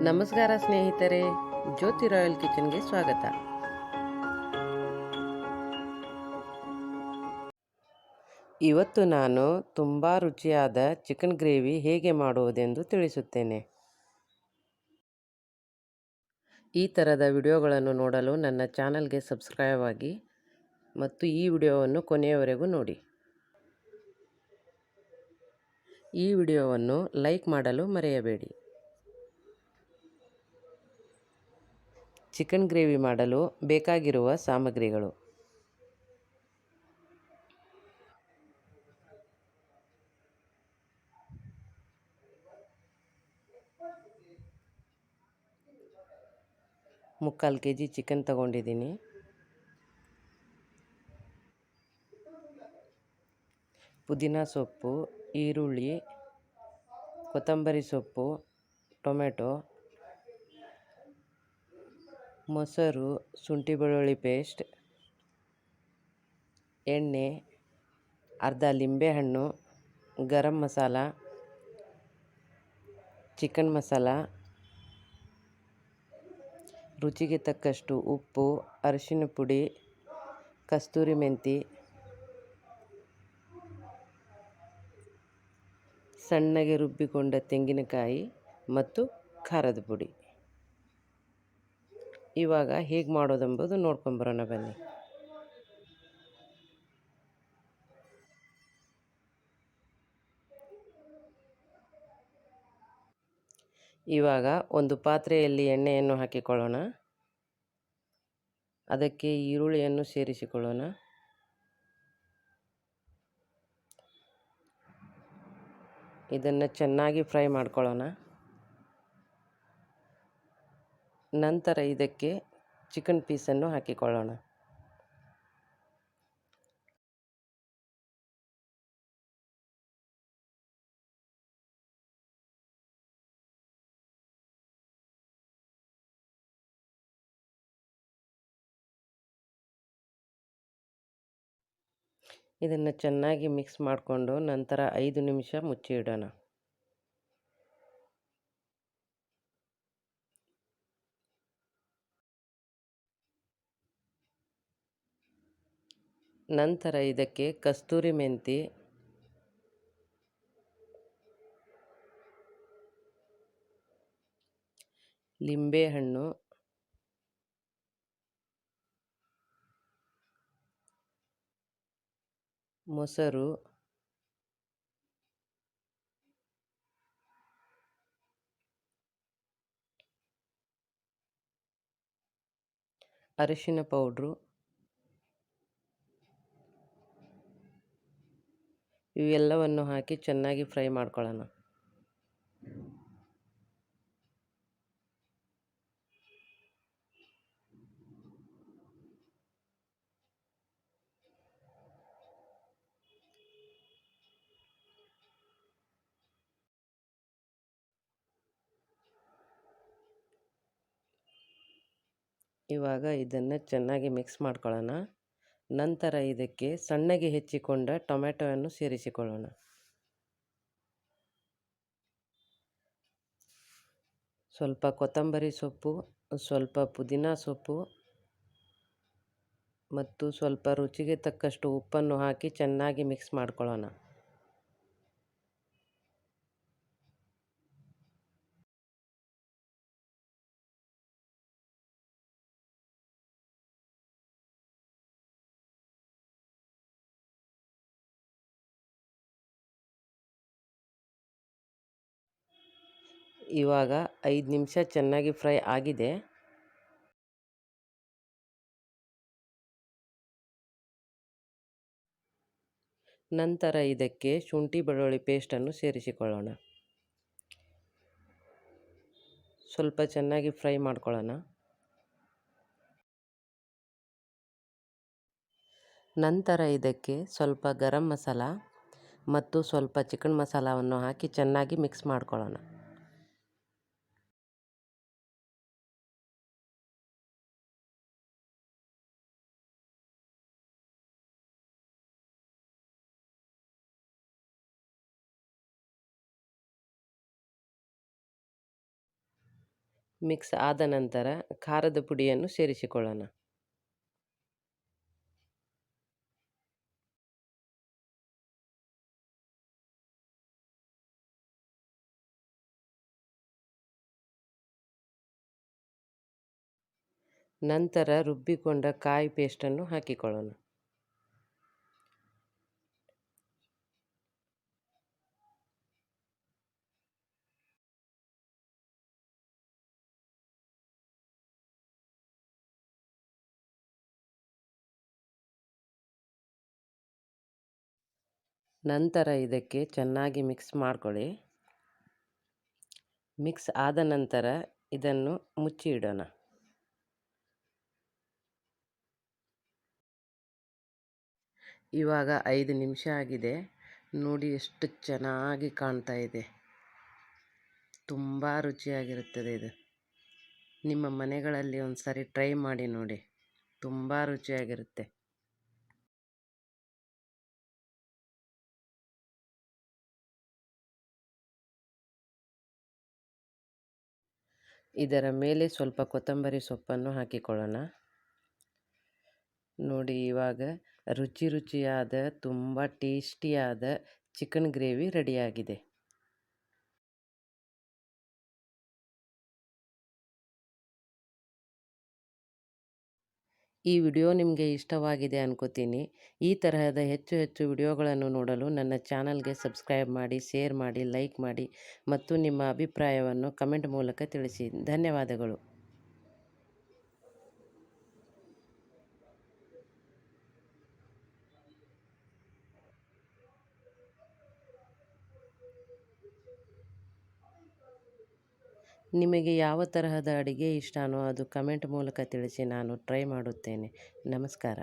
ನಮಸ್ಕಾರ ಸ್ನೇಹಿತರೆ, ಜ್ಯೋತಿ ರಾಯಲ್ ಕಿಚನ್ಗೆ ಸ್ವಾಗತ. ಇವತ್ತು ನಾನು ತುಂಬ ರುಚಿಯಾದ ಚಿಕನ್ ಗ್ರೇವಿ ಹೇಗೆ ಮಾಡುವುದೆಂದು ತಿಳಿಸುತ್ತೇನೆ. ಈ ಥರದ ವಿಡಿಯೋಗಳನ್ನು ನೋಡಲು ನನ್ನ ಚಾನಲ್ಗೆ ಸಬ್ಸ್ಕ್ರೈಬ್ ಆಗಿ ಮತ್ತು ಈ ವಿಡಿಯೋವನ್ನು ಕೊನೆಯವರೆಗೂ ನೋಡಿ. ಈ ವಿಡಿಯೋವನ್ನು ಲೈಕ್ ಮಾಡಲು ಮರೆಯಬೇಡಿ. ಚಿಕನ್ ಗ್ರೇವಿ ಮಾಡಲು ಬೇಕಾಗಿರುವ ಸಾಮಗ್ರಿಗಳು: ಮುಕ್ಕಾಲು kg ಚಿಕನ್ ತಗೊಂಡಿದ್ದೀನಿ. ಪುದೀನ ಸೊಪ್ಪು, ಈರುಳ್ಳಿ, ಕೊತ್ತಂಬರಿ ಸೊಪ್ಪು, ಟೊಮೆಟೊ, ಮೊಸರು, ಶುಂಠಿ ಬೆಳ್ಳುಳ್ಳಿ ಪೇಸ್ಟ್, ಎಣ್ಣೆ, ಅರ್ಧ ಲಿಂಬೆಹಣ್ಣು, ಗರಂ ಮಸಾಲ, ಚಿಕನ್ ಮಸಾಲ, ರುಚಿಗೆ ತಕ್ಕಷ್ಟು ಉಪ್ಪು, ಅರಿಶಿನ ಪುಡಿ, ಕಸ್ತೂರಿ ಮೆಂತಿ, ಸಣ್ಣಗೆ ರುಬ್ಬಿಕೊಂಡ ತೆಂಗಿನಕಾಯಿ ಮತ್ತು ಖಾರದ ಪುಡಿ. ಇವಾಗ ಹೇಗೆ ಮಾಡೋದೆಂಬುದು ನೋಡ್ಕೊಂಬರೋಣ ಬನ್ನಿ. ಇವಾಗ ಒಂದು ಪಾತ್ರೆಯಲ್ಲಿ ಎಣ್ಣೆಯನ್ನು ಹಾಕಿಕೊಳ್ಳೋಣ. ಅದಕ್ಕೆ ಈರುಳ್ಳಿಯನ್ನು ಸೇರಿಸಿಕೊಳ್ಳೋಣ. ಇದನ್ನು ಚೆನ್ನಾಗಿ ಫ್ರೈ ಮಾಡ್ಕೊಳ್ಳೋಣ. ನಂತರ ಇದಕ್ಕೆ ಚಿಕನ್ ಪೀಸನ್ನು ಹಾಕಿಕೊಳ್ಳೋಣ. ಇದನ್ನು ಚೆನ್ನಾಗಿ ಮಿಕ್ಸ್ ಮಾಡಿಕೊಂಡು ನಂತರ 5 ನಿಮಿಷ ಮುಚ್ಚಿ ಇಡೋಣ. ನಂತರ ಇದಕ್ಕೆ ಕಸ್ತೂರಿ ಮೆಂತಿ, ಲಿಂಬೆಹಣ್ಣು, ಮೊಸರು, ಅರಿಶಿನ ಪೌಡ್ರು, ಇವೆಲ್ಲವನ್ನು ಹಾಕಿ ಚೆನ್ನಾಗಿ ಫ್ರೈ ಮಾಡ್ಕೊಳ್ಳೋಣ. ಇವಾಗ ಇದನ್ನು ಚೆನ್ನಾಗಿ ಮಿಕ್ಸ್ ಮಾಡ್ಕೊಳ್ಳೋಣ. ನಂತರ ಇದಕ್ಕೆ ಸಣ್ಣಗೆ ಹೆಚ್ಚಿಕೊಂಡ ಟೊಮೆಟೊವನ್ನು ಸೇರಿಸಿಕೊಳ್ಳೋಣ. ಸ್ವಲ್ಪ ಕೊತ್ತಂಬರಿ ಸೊಪ್ಪು, ಸ್ವಲ್ಪ ಪುದೀನ ಸೊಪ್ಪು ಮತ್ತು ಸ್ವಲ್ಪ ರುಚಿಗೆ ತಕ್ಕಷ್ಟು ಉಪ್ಪನ್ನು ಹಾಕಿ ಚೆನ್ನಾಗಿ ಮಿಕ್ಸ್ ಮಾಡ್ಕೊಳ್ಳೋಣ. ಇವಾಗ 5 ನಿಮಿಷ ಚೆನ್ನಾಗಿ ಫ್ರೈ ಆಗಿದೆ. ನಂತರ ಇದಕ್ಕೆ ಶುಂಠಿ ಬೆಳ್ಳುಳ್ಳಿ ಪೇಸ್ಟನ್ನು ಸೇರಿಸಿಕೊಳ್ಳೋಣ. ಸ್ವಲ್ಪ ಚೆನ್ನಾಗಿ ಫ್ರೈ ಮಾಡ್ಕೊಳ್ಳೋಣ. ನಂತರ ಇದಕ್ಕೆ ಸ್ವಲ್ಪ ಗರಂ ಮಸಾಲ ಮತ್ತು ಸ್ವಲ್ಪ ಚಿಕನ್ ಮಸಾಲವನ್ನು ಹಾಕಿ ಚೆನ್ನಾಗಿ ಮಿಕ್ಸ್ ಮಾಡ್ಕೊಳ್ಳೋಣ. ಮಿಕ್ಸ್ ಆದ ನಂತರ ಖಾರದ ಪುಡಿಯನ್ನು ಸೇರಿಸಿಕೊಳ್ಳೋಣ. ನಂತರ ರುಬ್ಬಿಕೊಂಡ ಕಾಯಿ ಪೇಸ್ಟನ್ನು ಹಾಕಿಕೊಳ್ಳೋಣ. ನಂತರ ಇದಕ್ಕೆ ಚೆನ್ನಾಗಿ ಮಿಕ್ಸ್ ಮಾಡ್ಕೊಳ್ಳಿ. ಮಿಕ್ಸ್ ಆದ ನಂತರ ಇದನ್ನು ಮುಚ್ಚಿ ಇಡೋಣ. ಇವಾಗ 5 ನಿಮಿಷ ಆಗಿದೆ. ನೋಡಿ ಎಷ್ಟು ಚೆನ್ನಾಗಿ ಕಾಣ್ತಾ ಇದೆ. ತುಂಬ ರುಚಿಯಾಗಿರುತ್ತದೆ ಇದು. ನಿಮ್ಮ ಮನೆಗಳಲ್ಲಿ ಒಂದು ಸಾರಿ ಟ್ರೈ ಮಾಡಿ ನೋಡಿ. ತುಂಬ ರುಚಿಯಾಗಿರುತ್ತೆ. ಇದರ ಮೇಲೆ ಸ್ವಲ್ಪ ಕೊತ್ತಂಬರಿ ಸೊಪ್ಪನ್ನು ಹಾಕಿಕೊಳ್ಳೋಣ. ನೋಡಿ ಇವಾಗ ರುಚಿಯಾದ ತುಂಬ ಟೇಸ್ಟಿಯಾದ ಚಿಕನ್ ಗ್ರೇವಿ ರೆಡಿಯಾಗಿದೆ. ಈ ವಿಡಿಯೋ ನಿಮಗೆ ಇಷ್ಟವಾಗಿದೆ ಅನ್ಕೋತೀನಿ. ಈ ತರಹದ ಹೆಚ್ಚು ವಿಡಿಯೋಗಳನ್ನು ನೋಡಲು ನನ್ನ ಚಾನಲ್ಗೆ ಸಬ್ಸ್ಕ್ರೈಬ್ ಮಾಡಿ, ಶೇರ್ ಮಾಡಿ, ಲೈಕ್ ಮಾಡಿ ಮತ್ತು ನಿಮ್ಮ ಅಭಿಪ್ರಾಯವನ್ನು ಕಮೆಂಟ್ ಮೂಲಕ ತಿಳಿಸಿ. ಧನ್ಯವಾದಗಳು. ನಿಮಗೆ ಯಾವ ತರಹದ ಅಡಿಗೆ ಇಷ್ಟನೋ ಅದು ಕಮೆಂಟ್ ಮೂಲಕ ತಿಳಿಸಿ, ನಾನು ಟ್ರೈ ಮಾಡುತ್ತೇನೆ. ನಮಸ್ಕಾರ.